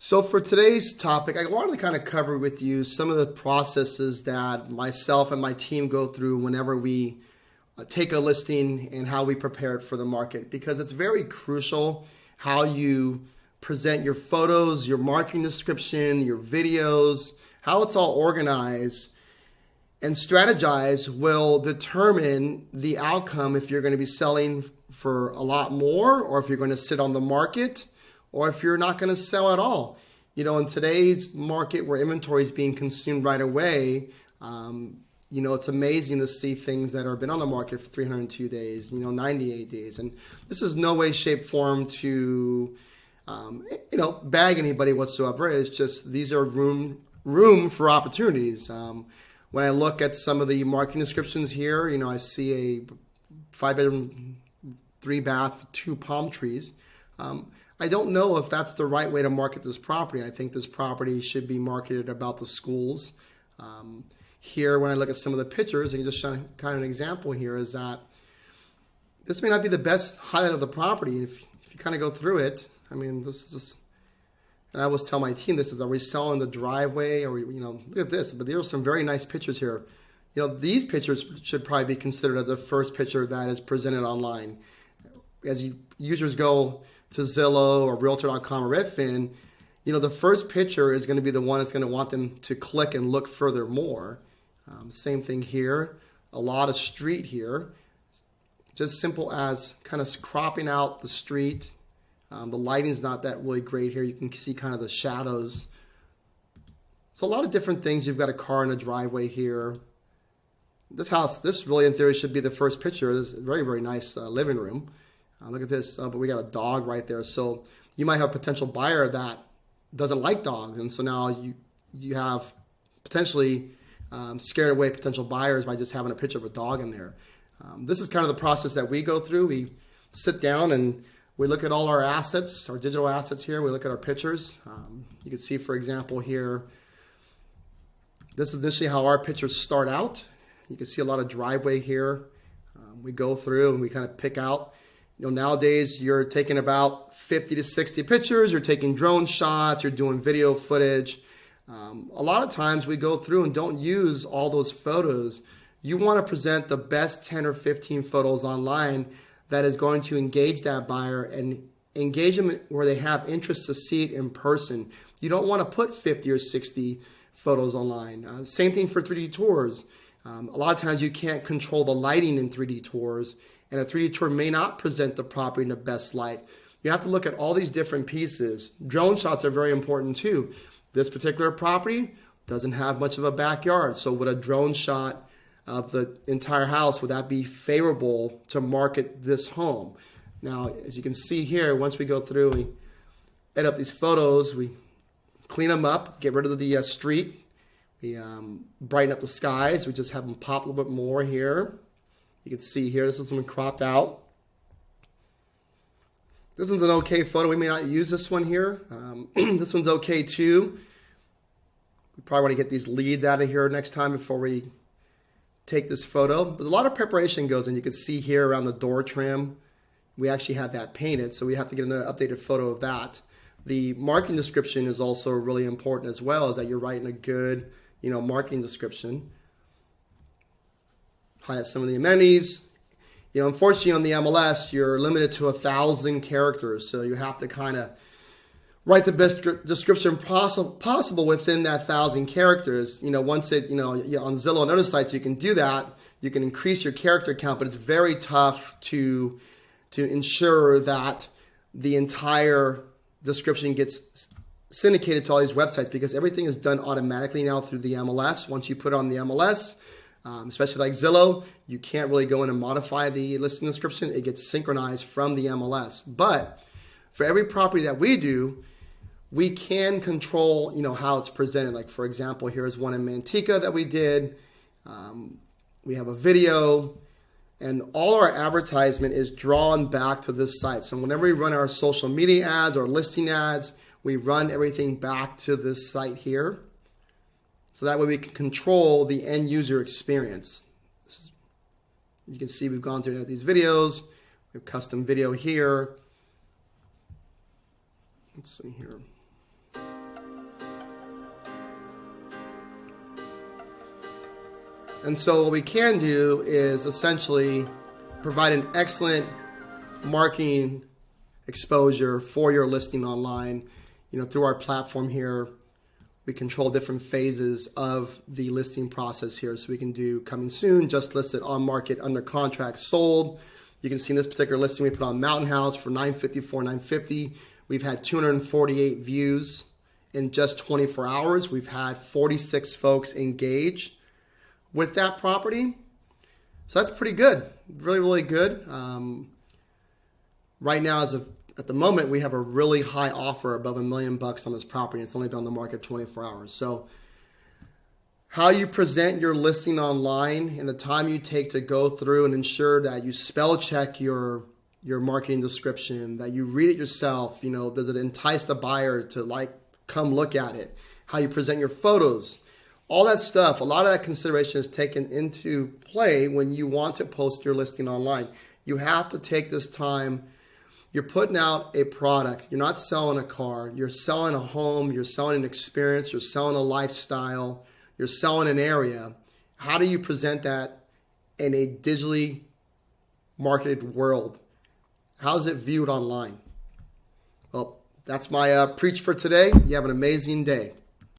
So for today's topic, I wanted to kind of cover with you some of the processes that myself and my team go through whenever we take a listing and how we prepare it for the market, because it's very crucial how you present your photos, your marketing description, your videos, how it's all organized and strategized will determine the outcome if you're going to be selling for a lot more or if you're going to sit on the market or if you're not going to sell at all. You know, in today's market where inventory is being consumed right away, it's amazing to see things that have been on the market for 302 days, 98 days. And this is no way, shape, form to, bag anybody whatsoever. It's just these are room for opportunities. When I look at some of the marketing descriptions here, I see a 5-bedroom, 3-bath, 2 palm trees. I don't know if that's the right way to market this property. I think this property should be marketed about the schools. Here, when I look at some of the pictures, and just kind of an example here is that this may not be the best highlight of the property. If you kind of go through it, this is just, and I always tell my team this is, are we selling the driveway? Or look at this, but there are some very nice pictures here. These pictures should probably be considered as the first picture that is presented online. As users go to Zillow or Realtor.com or Redfin, the first picture is going to be the one that's going to want them to click and look further more. Same thing here, a lot of street here, just simple as kind of cropping out the street. The lighting is not that really great here. You can see kind of the shadows. So a lot of different things. You've got a car in a driveway here. This house, this really in theory should be the first picture. This is a very, very nice living room. Look at this, but we got a dog right there. So you might have a potential buyer that doesn't like dogs. And so now you have potentially scared away potential buyers by just having a picture of a dog in there. This is kind of the process that we go through. We sit down and we look at all our assets, our digital assets here. We look at our pictures. You can see, for example, here, this is initially how our pictures start out. You can see a lot of driveway here. We go through and we kind of pick out. Nowadays you're taking about 50 to 60 pictures, you're taking drone shots, you're doing video footage. A lot of times we go through and don't use all those photos. You want to present the best 10 or 15 photos online that is going to engage that buyer and engage them where they have interest to see it in person. You don't want to put 50 or 60 photos online. Same thing for 3D tours. A lot of times you can't control the lighting in 3D tours, and a 3D tour may not present the property in the best light. You have to look at all these different pieces. Drone shots are very important too. This particular property doesn't have much of a backyard, so would a drone shot of the entire house, would that be favorable to market this home? Now, as you can see here, once we go through, we edit up these photos, we clean them up, get rid of the street, we brighten up the skies, we just have them pop a little bit more here. You can see here, this is one cropped out. This one's an okay photo. We may not use this one here. This one's okay too. We probably want to get these leads out of here next time before we take this photo. But a lot of preparation goes in. You can see here around the door trim, we actually had that painted, so we have to get another updated photo of that. The marketing description is also really important as well, is that you're writing a good, marketing description. Highlight some of the amenities. Unfortunately on the MLS, you're limited to 1,000 characters. So you have to kind of write the best description possible within that 1,000 characters. Once it, on Zillow and other sites, you can do that. You can increase your character count, but it's very tough to ensure that the entire description gets syndicated to all these websites, because everything is done automatically now through the MLS. Once you put it on the MLS, especially like Zillow, you can't really go in and modify the listing description. It gets synchronized from the MLS. But for every property that we do, we can control, how it's presented. Like, for example, here's one in Manteca that we did. We have a video, and all our advertisement is drawn back to this site. So whenever we run our social media ads or listing ads, we run everything back to this site here. So that way we can control the end user experience. You can see we've gone through these videos. We have custom video here. Let's see here. And so what we can do is essentially provide an excellent marketing exposure for your listing online. Through our platform here, we control different phases of the listing process here. So we can do coming soon, just listed, on market, under contract, sold. You can see in this particular listing we put on Mountain House for $950. We've had 248 views in just 24 hours. We've had 46 folks engage with that property. So that's pretty good. Really, really good. Right now, at the moment, we have a really high offer above $1 million on this property. It's only been on the market 24 hours. So how you present your listing online and the time you take to go through and ensure that you spell check your marketing description, that you read it yourself, does it entice the buyer to come look at it? How you present your photos, all that stuff. A lot of that consideration is taken into play when you want to post your listing online. You have to take this time. You're putting out a product. You're not selling a car. You're selling a home. You're selling an experience. You're selling a lifestyle. You're selling an area. How do you present that in a digitally marketed world? How is it viewed online? Well, that's my preach for today. You have an amazing day.